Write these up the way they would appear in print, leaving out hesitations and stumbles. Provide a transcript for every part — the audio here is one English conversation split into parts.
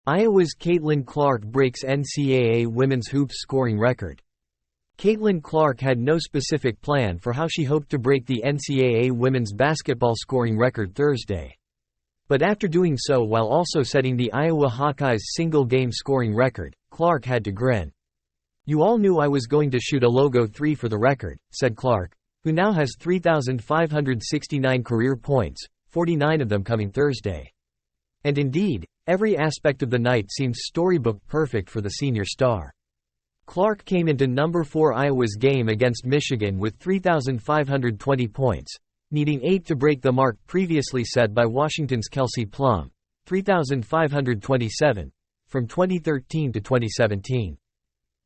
Iowa's Caitlin Clark breaks NCAA women's hoops scoring record. Caitlin Clark had no specific plan for how she hoped to break the NCAA women's basketball scoring record Thursday. But after doing so while also setting the Iowa Hawkeyes single-game scoring record, Clark had to grin. "You all knew I was going to shoot a logo 3 for the record," said Clark, who now has 3,569 career points, 49 of them coming Thursday. And indeed, every aspect of the night seems storybook perfect for the senior star. Clark came into number 4 Iowa's game against Michigan with 3,520 points, needing 8 to break the mark previously set by Washington's Kelsey Plum, 3,527, from 2013 to 2017.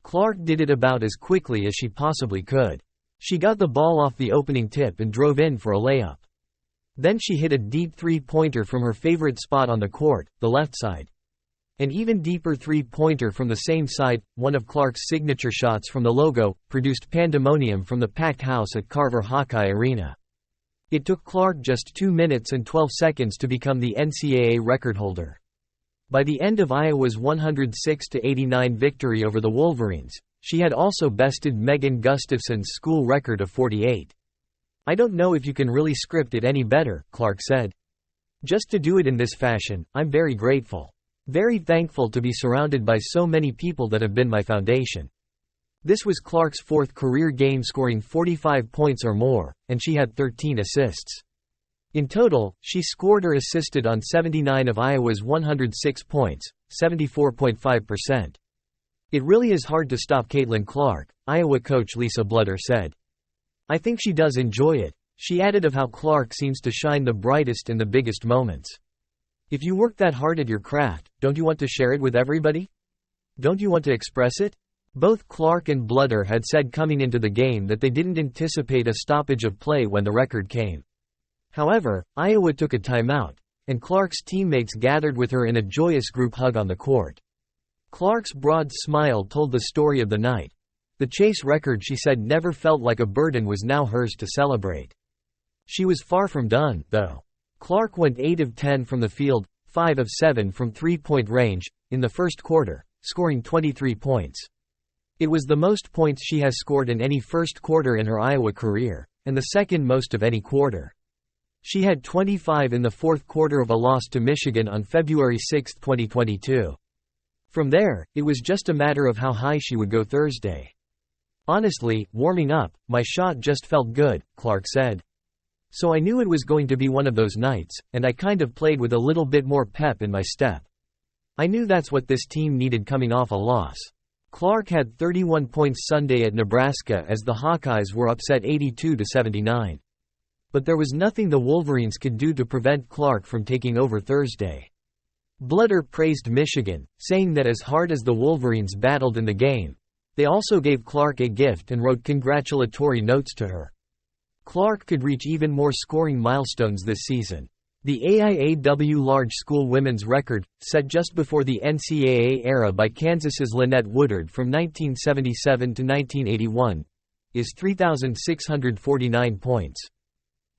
Clark did it about as quickly as she possibly could. She got the ball off the opening tip and drove in for a layup. Then she hit a deep three-pointer from her favorite spot on the court, the left side. An even deeper three-pointer from the same side, one of Clark's signature shots from the logo, produced pandemonium from the packed house at Carver Hawkeye Arena. It took Clark just 2 minutes and 12 seconds to become the NCAA record holder. By the end of Iowa's 106-89 victory over the Wolverines, she had also bested Megan Gustafson's school record of 48. "I don't know if you can really script it any better," Clark said. "Just to do it in this fashion, I'm very grateful. Very thankful to be surrounded by so many people that have been my foundation." This was Clark's 4th career game scoring 45 points or more, and she had 13 assists. In total, she scored or assisted on 79 of Iowa's 106 points, 74.5%. "It really is hard to stop Caitlin Clark," Iowa coach Lisa Bludder said. "I think she does enjoy it," she added of how Clark seems to shine the brightest in the biggest moments. "If you work that hard at your craft, don't you want to share it with everybody? Don't you want to express it?" Both Clark and Bludder had said coming into the game that they didn't anticipate a stoppage of play when the record came. However, Iowa took a timeout, and Clark's teammates gathered with her in a joyous group hug on the court. Clark's broad smile told the story of the night. The chase record she said never felt like a burden was now hers to celebrate. She was far from done, though. Clark went 8 of 10 from the field, 5 of 7 from three-point range, in the first quarter, scoring 23 points. It was the most points she has scored in any first quarter in her Iowa career, and the second most of any quarter. She had 25 in the fourth quarter of a loss to Michigan on February 6, 2022. From there, it was just a matter of how high she would go Thursday. "Honestly, warming up, my shot just felt good," Clark said. "So I knew it was going to be one of those nights, and I kind of played with a little bit more pep in my step. I knew that's what this team needed coming off a loss." Clark had 31 points Sunday at Nebraska as the Hawkeyes were upset 82-79. But there was nothing the Wolverines could do to prevent Clark from taking over Thursday. Bludder praised Michigan, saying that as hard as the Wolverines battled in the game, they also gave Clark a gift and wrote congratulatory notes to her. Clark could reach even more scoring milestones this season. The AIAW large school women's record, set just before the NCAA era by Kansas's Lynette Woodard from 1977 to 1981, is 3,649 points.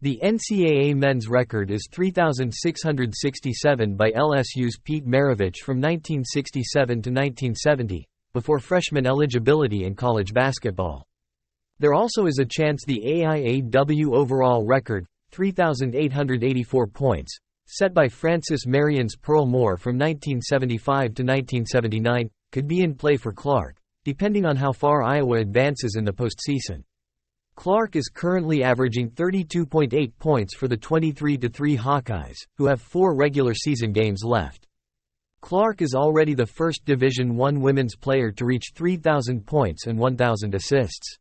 The NCAA men's record is 3,667 by LSU's Pete Maravich from 1967 to 1970, before freshman eligibility in college basketball. There also is a chance the AIAW overall record, 3,884 points, set by Frances Marion's Pearl Moore from 1975 to 1979, could be in play for Clark, depending on how far Iowa advances in the postseason. Clark is currently averaging 32.8 points for the 23-3 Hawkeyes, who have 4 regular season games left. Clark is already the first Division I women's player to reach 3,000 points and 1,000 assists.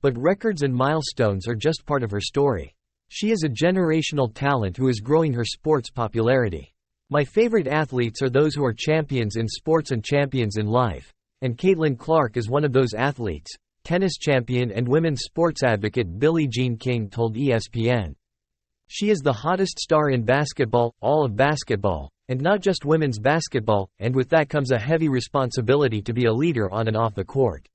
But records and milestones are just part of her story. She is a generational talent who is growing her sport's popularity. "My favorite athletes are those who are champions in sports and champions in life, and Caitlin Clark is one of those athletes," tennis champion and women's sports advocate Billie Jean King told ESPN. "She is the hottest star in basketball, all of basketball, and not just women's basketball, and with that comes a heavy responsibility to be a leader on and off the court.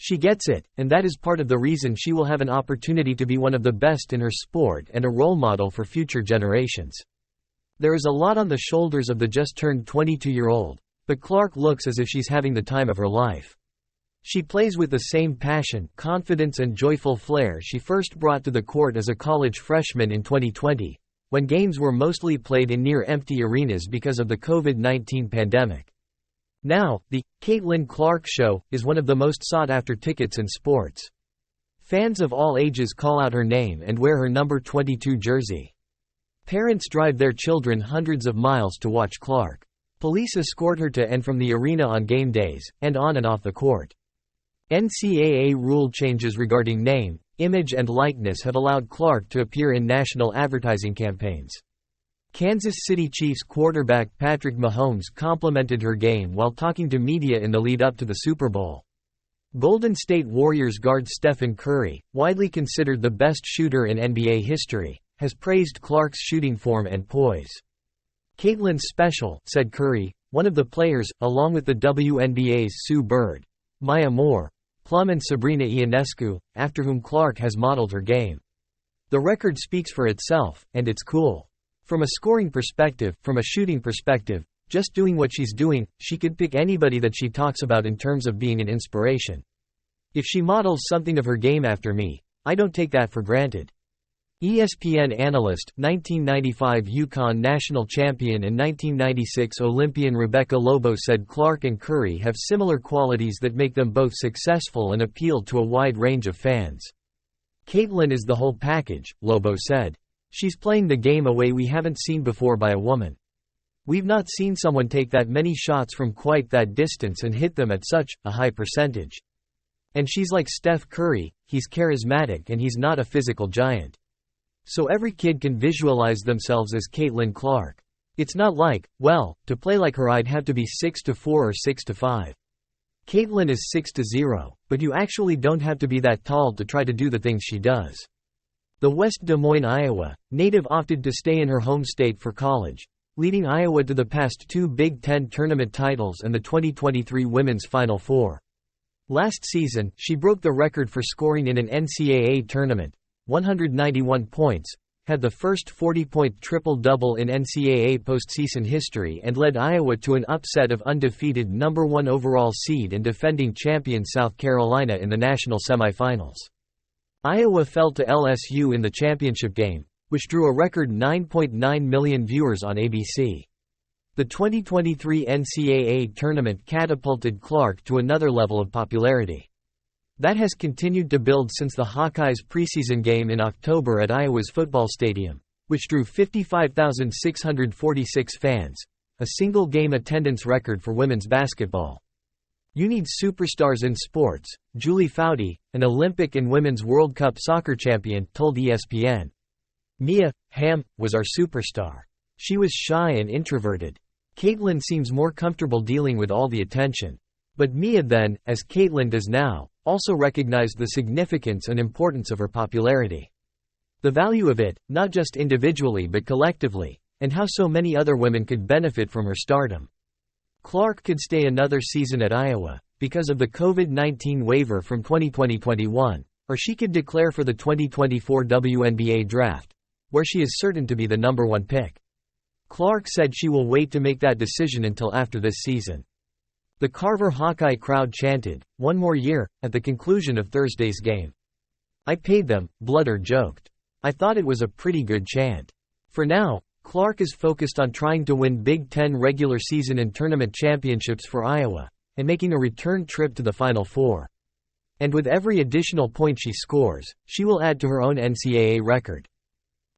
She gets it, and that is part of the reason she will have an opportunity to be one of the best in her sport and a role model for future generations. There is a lot on the shoulders of the just-turned 22-year-old, But Clark looks as if she's having the time of her life. She plays with the same passion, confidence and joyful flair she first brought to the court as a college freshman in 2020, when games were mostly played in near-empty arenas because of the COVID-19 pandemic. Now, the Caitlin Clark Show is one of the most sought-after tickets in sports. Fans of all ages call out her name and wear her number 22 jersey. Parents drive their children hundreds of miles to watch Clark. Police escort her to and from the arena on game days, and on and off the court. NCAA rule changes regarding name, image and likeness have allowed Clark to appear in national advertising campaigns. Kansas City Chiefs quarterback Patrick Mahomes complimented her game while talking to media in the lead-up to the Super Bowl. Golden State Warriors guard Stephen Curry, widely considered the best shooter in NBA history, has praised Clark's shooting form and poise. "Caitlin's special," said Curry, one of the players, along with the WNBA's Sue Bird, Maya Moore, Plum and Sabrina Ionescu, after whom Clark has modeled her game. "The record speaks for itself, and it's cool. From a scoring perspective, from a shooting perspective, just doing what she's doing, she could pick anybody that she talks about in terms of being an inspiration. If she models something of her game after me, I don't take that for granted." ESPN analyst, 1995 UConn national champion and 1996 Olympian Rebecca Lobo said Clark and Curry have similar qualities that make them both successful and appeal to a wide range of fans. "Caitlin is the whole package," Lobo said. "She's playing the game a way we haven't seen before by a woman. We've not seen someone take that many shots from quite that distance and hit them at such a high percentage. And she's like Steph Curry, he's charismatic and he's not a physical giant. So every kid can visualize themselves as Caitlin Clark. It's not like, well, to play like her I'd have to be 6'4" or 6'5". Caitlin is 6'0", but you actually don't have to be that tall to try to do the things she does." The West Des Moines, Iowa native opted to stay in her home state for college, leading Iowa to the past 2 Big Ten tournament titles and the 2023 Women's Final Four. Last season, she broke the record for scoring in an NCAA tournament, 191 points, had the first 40-point triple-double in NCAA postseason history and led Iowa to an upset of undefeated number 1 overall seed and defending champion South Carolina in the national semifinals. Iowa fell to LSU in the championship game, which drew a record 9.9 million viewers on ABC. The 2023 NCAA tournament catapulted Clark to another level of popularity. That has continued to build since the Hawkeyes' preseason game in October at Iowa's football stadium, which drew 55,646 fans, a single-game attendance record for women's basketball. "You need superstars in sports," Julie Foudy, an Olympic and Women's World Cup soccer champion, told ESPN. "Mia Hamm was our superstar. She was shy and introverted. Caitlin seems more comfortable dealing with all the attention. But Mia then, as Caitlin does now, also recognized the significance and importance of her popularity. The value of it, not just individually but collectively, and how so many other women could benefit from her stardom." Clark could stay another season at Iowa, because of the COVID-19 waiver from 2020-21, or she could declare for the 2024 WNBA draft, where she is certain to be the number 1 pick. Clark said she will wait to make that decision until after this season. The Carver Hawkeye crowd chanted, "One more year," at the conclusion of Thursday's game. "I paid them," Blooder joked. "I thought it was a pretty good chant." For now, Clark is focused on trying to win Big Ten regular season and tournament championships for Iowa, and making a return trip to the Final Four. And with every additional point she scores, she will add to her own NCAA record.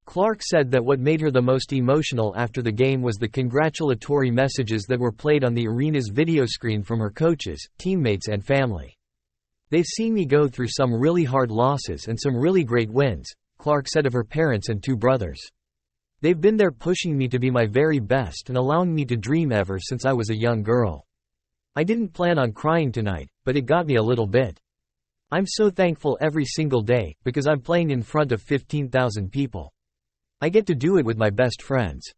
Clark said that what made her the most emotional after the game was the congratulatory messages that were played on the arena's video screen from her coaches, teammates and family. "They've seen me go through some really hard losses and some really great wins," Clark said of her parents and 2 brothers. "They've been there pushing me to be my very best and allowing me to dream ever since I was a young girl. I didn't plan on crying tonight, but it got me a little bit. I'm so thankful every single day, because I'm playing in front of 15,000 people. I get to do it with my best friends."